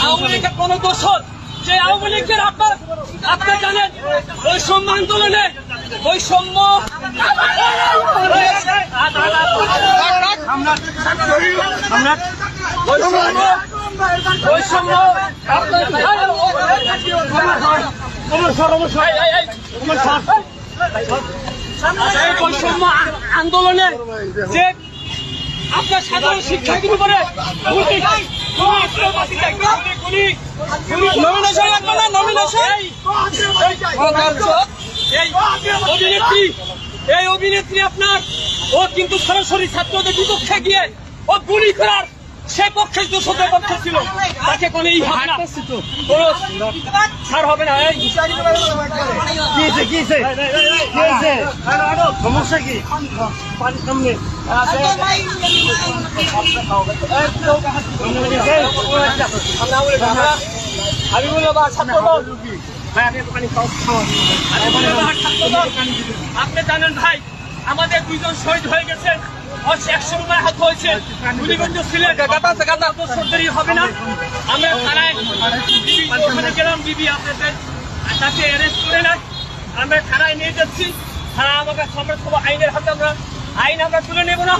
আওয়ামী লীগের কোন দোষর যে আওয়ামী লীগের আপনার জানেন বৈষম্য আন্দোলনে বৈষম্য বৈষম্য আন্দোলনে যে আপনার সাধারণ শিক্ষার্থীর উপরে এই অভিনেত্রী আপনার ও কিন্তু সরাসরি ছাত্রদের বিপক্ষে গিয়ে ও গুলি করার সে পক্ষে দোষদের পক্ষে ছিল তাকে কোনো ছাড় হবে না। সমস্যা কি আপনি জানেন ভাই আমাদের দুইজন শহীদ হয়ে গেছে 100 রুপায় হাত হয়েছে গুলিবন্ধ ছিলেন হবে না। আমরা থানায় গেলাম বিবি আপনাদের তাকে অ্যারেস্ট করে না আমরা থানায় নিয়ে যাচ্ছি। তারা আমাকে আইনের হাতে আইন আমরা তুলে নেব না।